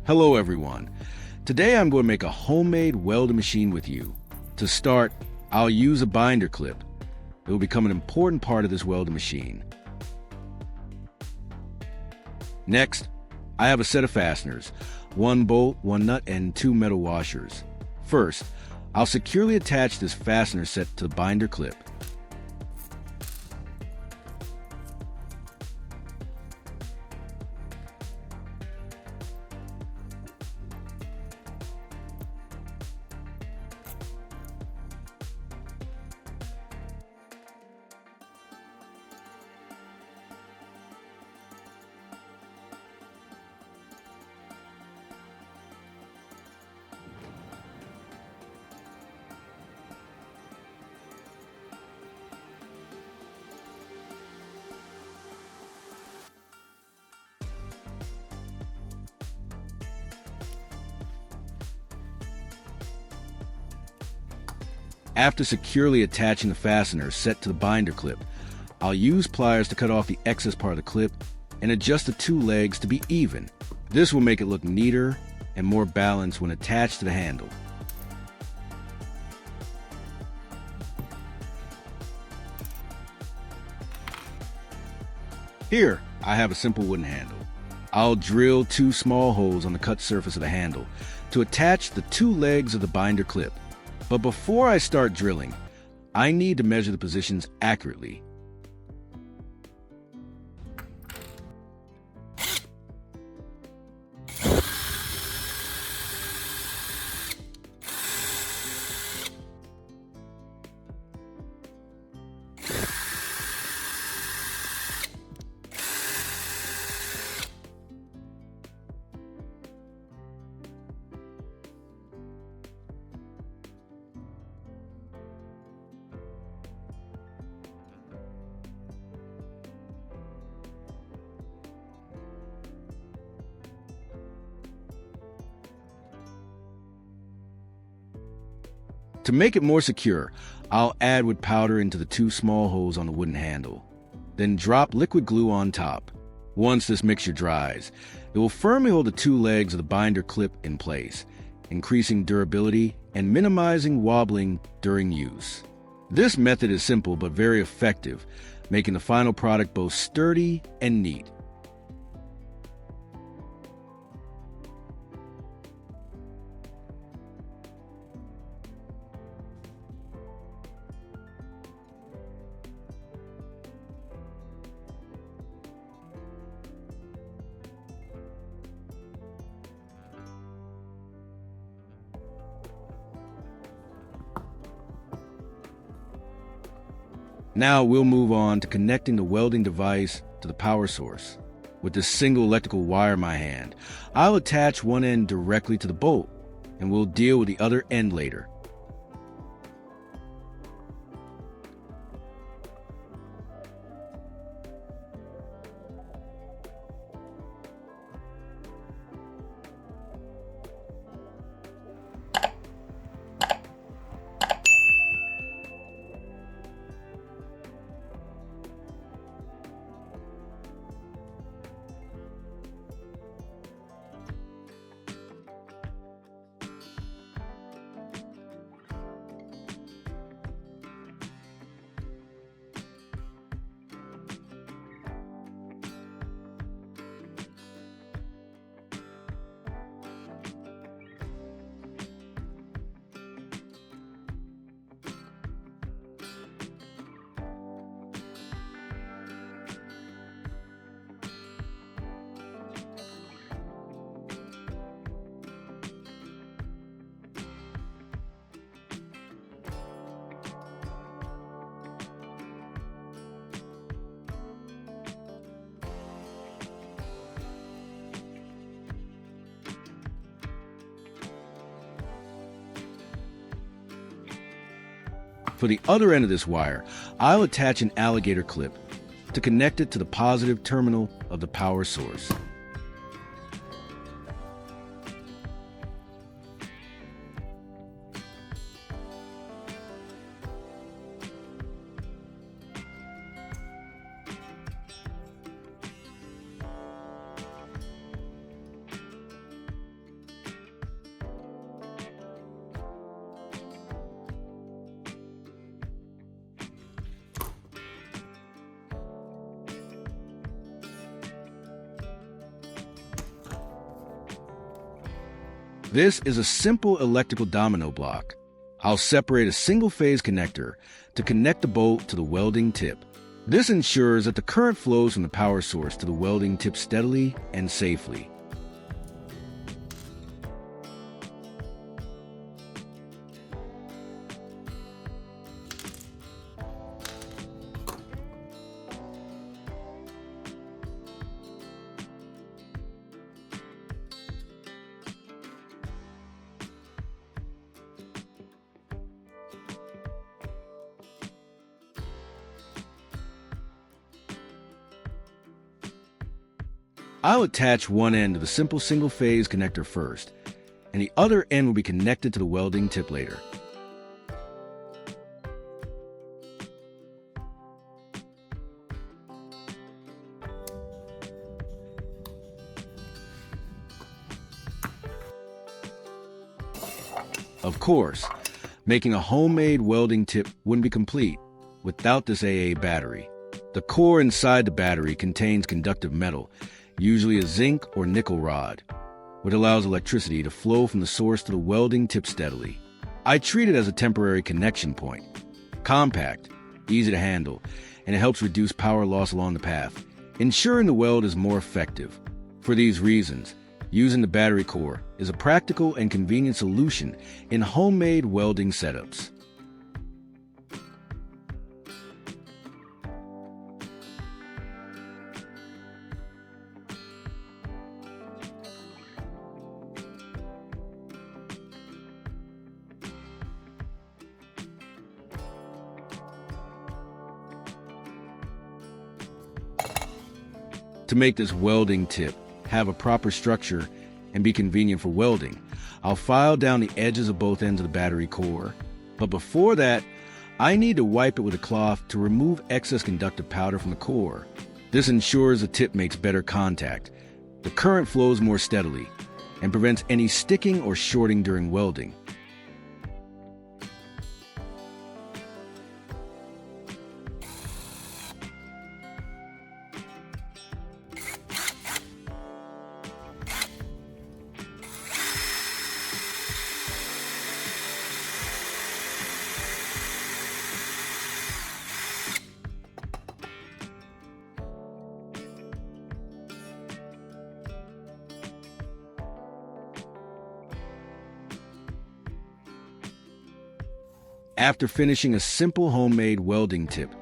Hello everyone. Today I'm going to make a homemade welding machine with you. To start, I'll use a binder clip. It will become an important part of this welding machine. Next, I have a set of fasteners, 1 bolt, 1 nut, and 2 metal washers. First, I'll securely attach this fastener set to the binder clip. After securely attaching the fastener set to the binder clip, I'll use pliers to cut off the excess part of the clip and adjust the 2 legs to be even. This will make it look neater and more balanced when attached to the handle. Here, I have a simple wooden handle. I'll drill 2 small holes on the cut surface of the handle to attach the 2 legs of the binder clip. But before I start drilling, I need to measure the positions accurately. To make it more secure, I'll add wood powder into the 2 small holes on the wooden handle. Then drop liquid glue on top. Once this mixture dries, it will firmly hold the 2 legs of the binder clip in place, increasing durability and minimizing wobbling during use. This method is simple but very effective, making the final product both sturdy and neat. Now we'll move on to connecting the welding device to the power source. With this single electrical wire in my hand, I'll attach one end directly to the bolt, and we'll deal with the other end later. For the other end of this wire, I'll attach an alligator clip to connect it to the positive terminal of the power source. This is a simple electrical domino block. I'll separate a single-phase connector to connect the bolt to the welding tip. This ensures that the current flows from the power source to the welding tip steadily and safely. I'll attach one end to the simple single-phase connector first, and the other end will be connected to the welding tip later. Of course, making a homemade welding tip wouldn't be complete without this AA battery. The core inside the battery contains conductive metal, usually a zinc or nickel rod, which allows electricity to flow from the source to the welding tip steadily. I treat it as a temporary connection point. Compact, easy to handle, and it helps reduce power loss along the path, ensuring the weld is more effective. For these reasons, using the battery core is a practical and convenient solution in homemade welding setups. To make this welding tip have a proper structure and be convenient for welding, I'll file down the edges of both ends of the battery core. But before that, I need to wipe it with a cloth to remove excess conductive powder from the core. This ensures the tip makes better contact, the current flows more steadily, and prevents any sticking or shorting during welding. After finishing a simple homemade welding tip,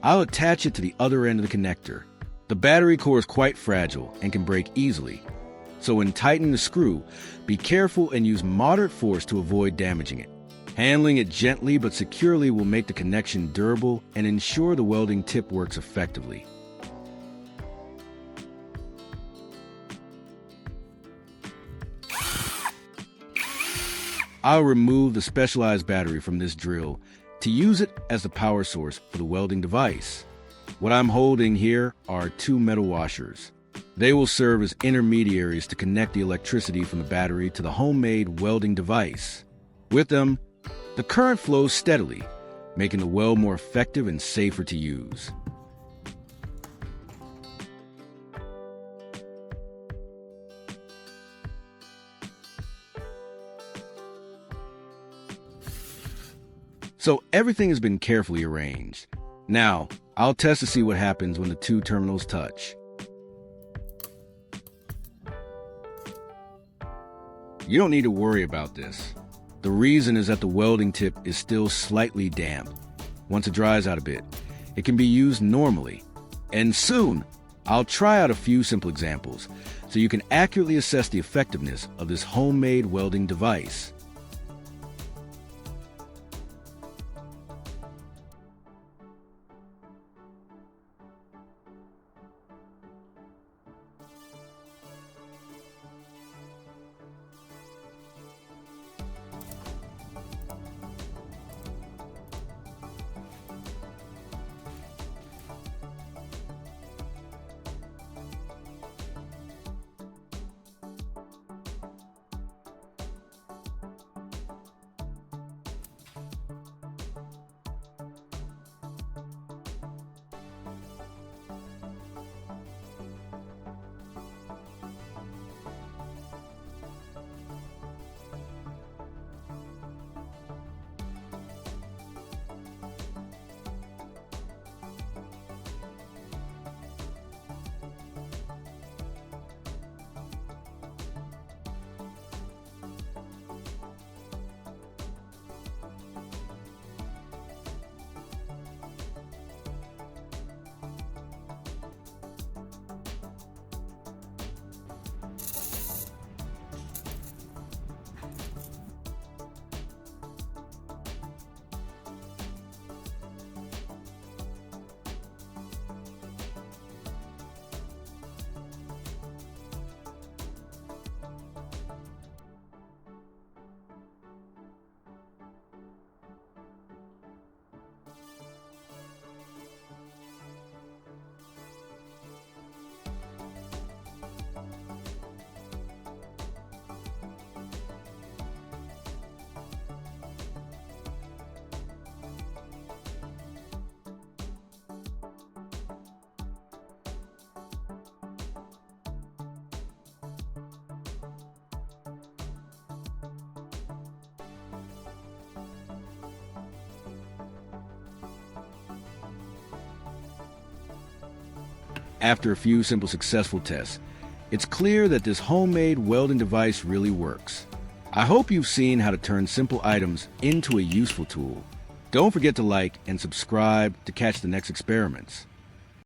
I'll attach it to the other end of the connector. The battery core is quite fragile and can break easily, so when tightening the screw, be careful and use moderate force to avoid damaging it. Handling it gently but securely will make the connection durable and ensure the welding tip works effectively. I'll remove the specialized battery from this drill to use it as the power source for the welding device. What I'm holding here are two metal washers. They will serve as intermediaries to connect the electricity from the battery to the homemade welding device. With them, the current flows steadily, making the weld more effective and safer to use. So everything has been carefully arranged. Now, I'll test to see what happens when the two terminals touch. You don't need to worry about this. The reason is that the welding tip is still slightly damp. Once it dries out a bit, it can be used normally. And soon, I'll try out a few simple examples so you can accurately assess the effectiveness of this homemade welding device. After a few simple successful tests, it's clear that this homemade welding device really works. I hope you've seen how to turn simple items into a useful tool. Don't forget to like and subscribe to catch the next experiments.